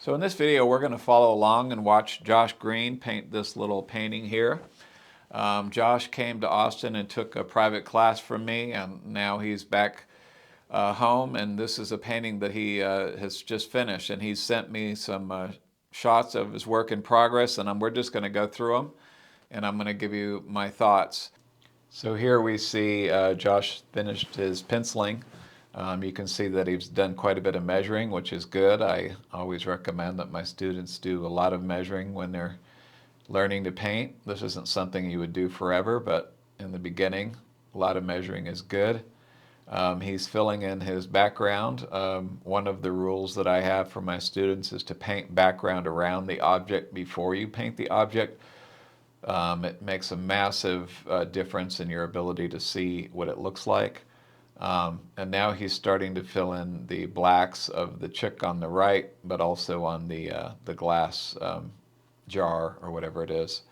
So in this video, we're going to follow along and watch Josh Green paint this little painting here. Josh came to Austin and took a private class from me, and now he's back home, and this is a painting that he has just finished, and he's sent me some shots of his work in progress, and we're just going to go through them, and I'm going to give you my thoughts. So here we see Josh finished his penciling. You can see that he's done quite a bit of measuring, which is good. I always recommend that my students do a lot of measuring when they're learning to paint. This isn't something you would do forever, but in the beginning, a lot of measuring is good. He's filling in his background. One of the rules that I have for my students is to paint background around the object before you paint the object. It makes a massive difference in your ability to see what it looks like. And now he's starting to fill in the blacks of the chick on the right, but also on the glass jar or whatever it is.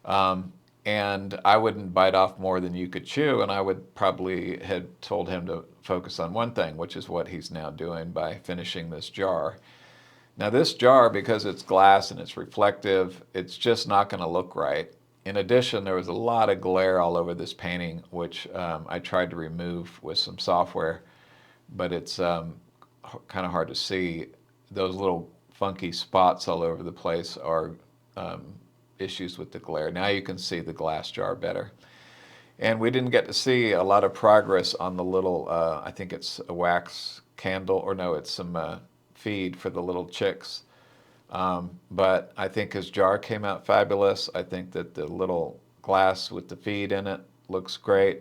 And I wouldn't bite off more than you could chew, and I would probably had told him to focus on one thing, which is what he's now doing by finishing this jar. Now this jar, because it's glass and it's reflective, it's just not going to look right. In addition, there was a lot of glare all over this painting, which I tried to remove with some software, but it's kind of hard to see. Those little funky spots all over the place are issues with the glare. Now you can see the glass jar better. And we didn't get to see a lot of progress on the little, I think it's a wax candle, or no, it's some feed for the little chicks. But I think his jar came out fabulous. I think that the little glass with the feed in it looks great.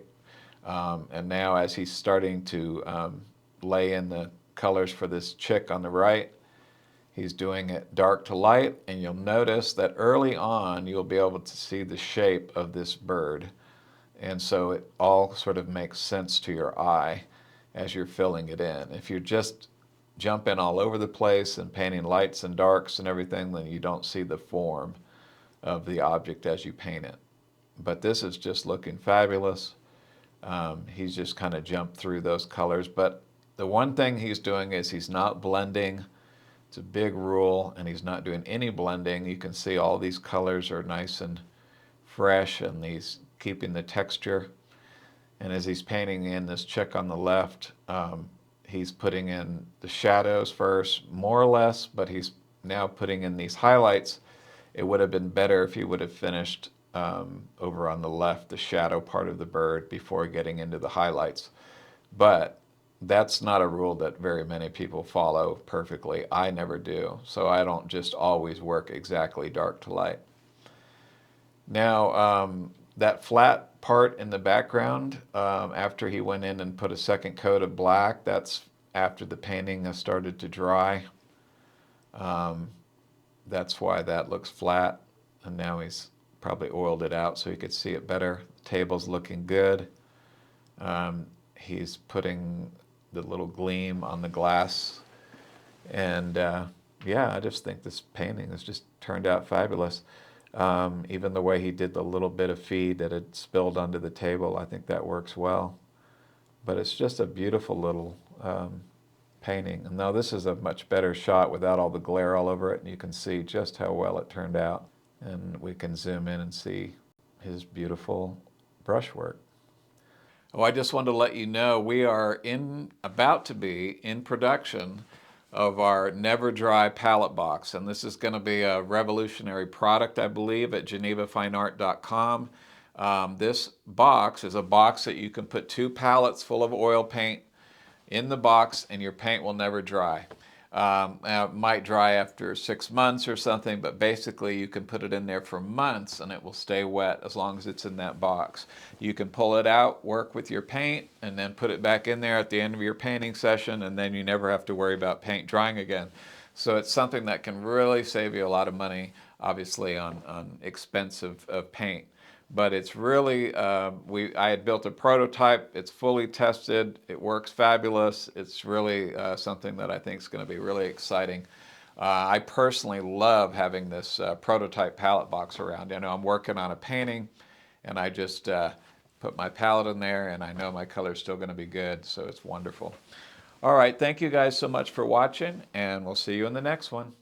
And now as he's starting to lay in the colors for this chick on the right, he's doing it dark to light, and you'll notice that early on you'll be able to see the shape of this bird. And so it all sort of makes sense to your eye as you're filling it in. If you're just jumping all over the place and painting lights and darks and everything, then you don't see the form of the object as you paint it. But this is just looking fabulous. He's just kind of jumped through those colors. But the one thing he's doing is he's not blending. It's a big rule, and he's not doing any blending. You can see all these colors are nice and fresh, and he's keeping the texture. And as he's painting in this chick on the left, he's putting in the shadows first, more or less, but he's now putting in these highlights. It would have been better if he would have finished over on the left, the shadow part of the bird, before getting into the highlights. But that's not a rule that very many people follow perfectly. I never do, so I don't just always work exactly dark to light. Now, that flat part in the background, after he went in and put a second coat of black, that's after the painting has started to dry. That's why that looks flat, and now he's probably oiled it out so you could see it better. The table's looking good. He's putting the little gleam on the glass, and yeah, I just think this painting has just turned out fabulous. Even the way he did the little bit of feed that had spilled onto the table, I think that works well. But it's just a beautiful little painting. And now this is a much better shot without all the glare all over it, and you can see just how well it turned out. And we can zoom in and see his beautiful brushwork. Oh, I just wanted to let you know we are about to be in production of our Never Dry palette box, and this is going to be a revolutionary product, I believe, at genevafineart.com. This box is a box that you can put 2 palettes full of oil paint in the box, and your paint will never dry. It might dry after 6 months or something, but basically you can put it in there for months and it will stay wet as long as it's in that box. You can pull it out, work with your paint, and then put it back in there at the end of your painting session, and then you never have to worry about paint drying again. So it's something that can really save you a lot of money, obviously, on expensive paint. But it's really, I had built a prototype. It's fully tested. It works fabulous. It's really something that I think is going to be really exciting. I personally love having this prototype palette box around. You know, I'm working on a painting, and I just put my palette in there, and I know my color's still going to be good, so it's wonderful. All right, thank you guys so much for watching, and we'll see you in the next one.